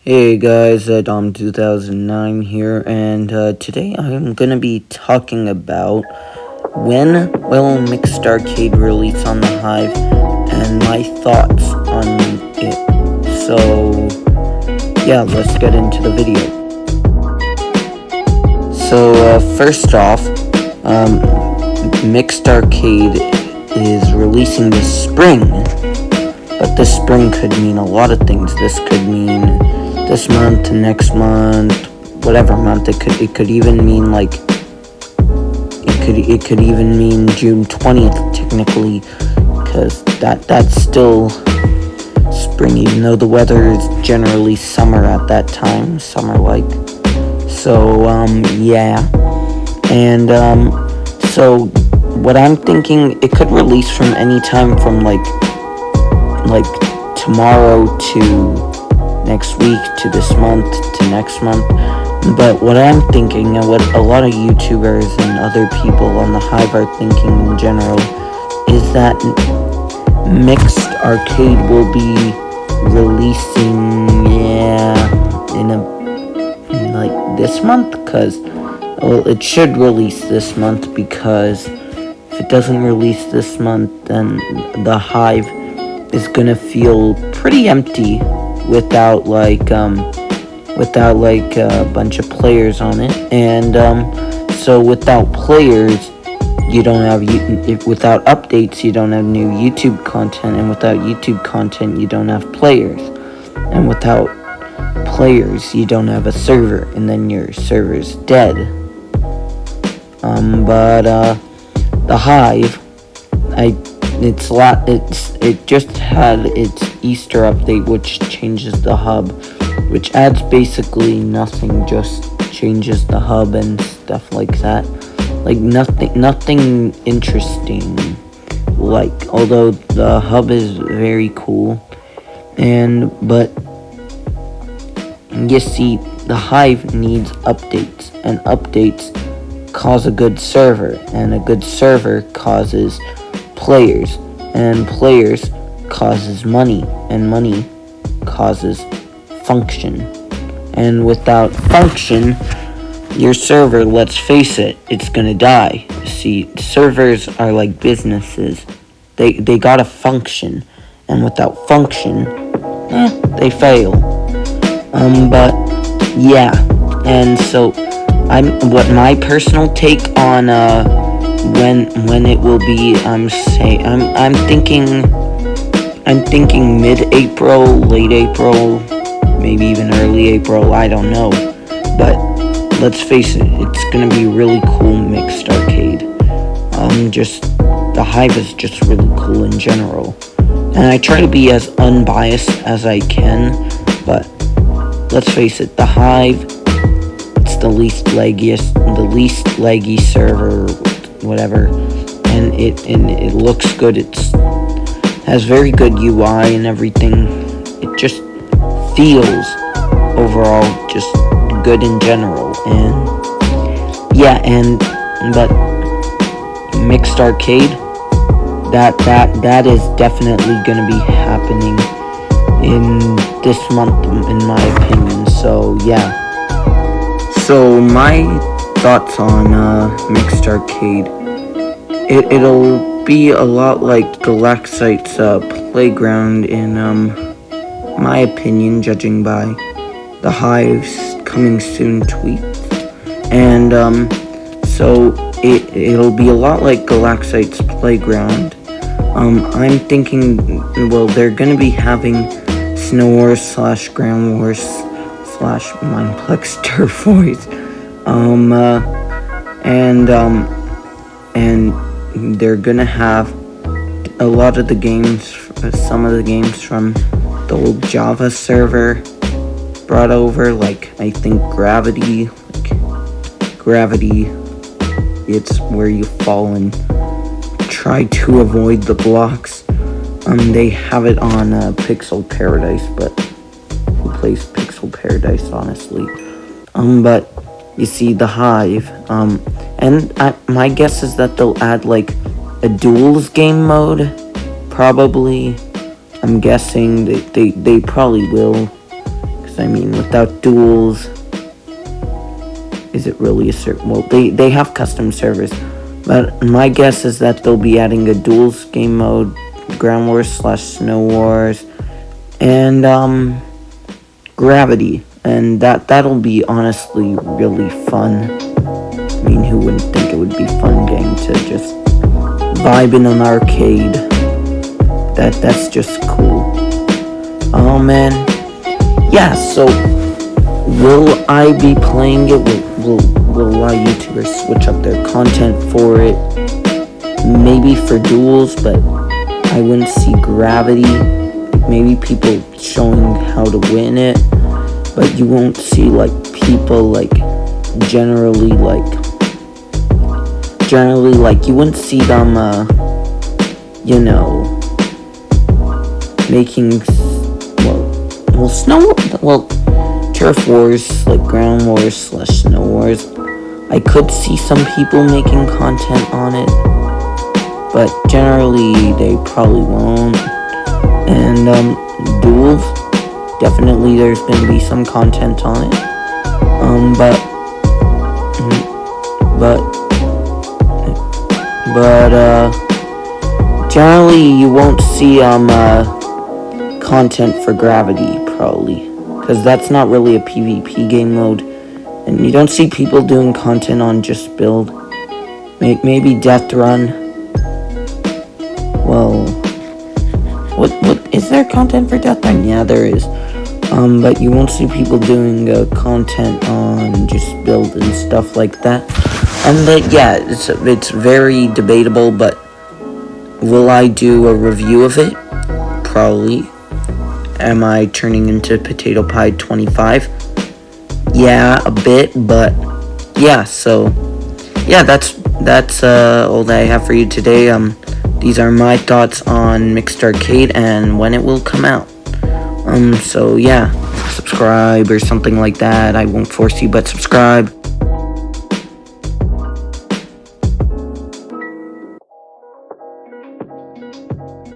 Hey guys, Dom2009 here, and today I'm gonna be talking about when will Mixed Arcade release on the Hive and my thoughts on it. So, yeah, let's get into the video. So, first off, Mixed Arcade is releasing this spring, but this spring could mean a lot of things. This could mean this month, next month, whatever month. It could even mean like it could even mean June 20th technically, because that's still spring, even though the weather is generally summer at that time, summer like. So yeah, and so what I'm thinking, it could release from any time from like tomorrow to next week to this month to next month. But what I'm thinking, and what a lot of YouTubers and other people on the Hive are thinking in general, is that Mixed Arcade will be releasing in like this month, because it should release this month, because if it doesn't release this month, then the Hive is gonna feel pretty empty without a bunch of players on it. And so without players, you don't have without updates, you don't have new YouTube content, and without YouTube content, you don't have players, and without players, you don't have a server, and then your server's dead. But the Hive, it just had its Easter update, which changes the hub, which adds basically nothing, just changes the hub and stuff like that. Like nothing interesting. Like, although the hub is very cool, but you see, the Hive needs updates, and updates cause a good server, and a good server causes players, and players causes money, and money causes function. And without function, your server, let's face it, it's gonna die. See, servers are like businesses. They gotta function, and without function, they fail. But yeah, and so what my personal take on when it will be, I'm thinking mid-April, late April, maybe even early April, I don't know. But let's face it, it's gonna be really cool Mixed Arcade. The Hive is just really cool in general. And I try to be as unbiased as I can, but let's face it, the Hive, it's the least leggy server, whatever, and it looks good. It's has very good UI and everything. It just feels overall just good in general. And yeah, but Mixed Arcade, that is definitely gonna be happening in this month, in my opinion. So yeah. So my thoughts on Mixed Arcade, it'll be a lot like Galaxite's Playground in my opinion, judging by the Hive's coming soon tweets. And so it'll be a lot like Galaxite's Playground. I'm thinking, well, they're gonna be having Snow Wars / Ground Wars / Mineplex Turf Wars. And they're gonna have a lot of the games, some of the games from the old Java server brought over, like I think Gravity, it's where you fall and try to avoid the blocks. They have it on Pixel Paradise, but who plays Pixel Paradise, honestly? But you see, the Hive, and my guess is that they'll add like a duels game mode, probably. I'm guessing they probably will, Because, I mean, without duels, is it really a certain... Well, they have custom servers. But my guess is that they'll be adding a duels game mode, Ground Wars / Snow Wars, and, Gravity. And that'll be honestly really fun. I mean, who wouldn't think it would be fun game to just vibe in an arcade? That's just cool. Oh man. Yeah, so will I be playing it? Will a lot of YouTubers switch up their content for it? Maybe for duels, but I wouldn't see Gravity. Maybe people showing how to win it, but you won't see like people like generally you wouldn't see them you know, making Turf Wars, like Ground Wars / Snow Wars. I could see some people making content on it, but generally they probably won't. And duels, definitely there's gonna be some content on it. But generally you won't see content for Gravity, probably, because that's not really a PvP game mode, and you don't see people doing content on Just Build. Maybe Death Run. Well, what is there content for Death Run? Yeah, there is. But you won't see people doing content on Just Build and stuff like that. And yeah, it's very debatable, but will I do a review of it? Probably. Am I turning into Potato Pie 25? Yeah, a bit, but yeah, so yeah, that's all that I have for you today. These are my thoughts on Mixed Arcade and when it will come out. So yeah, subscribe or something like that. I won't force you, but subscribe.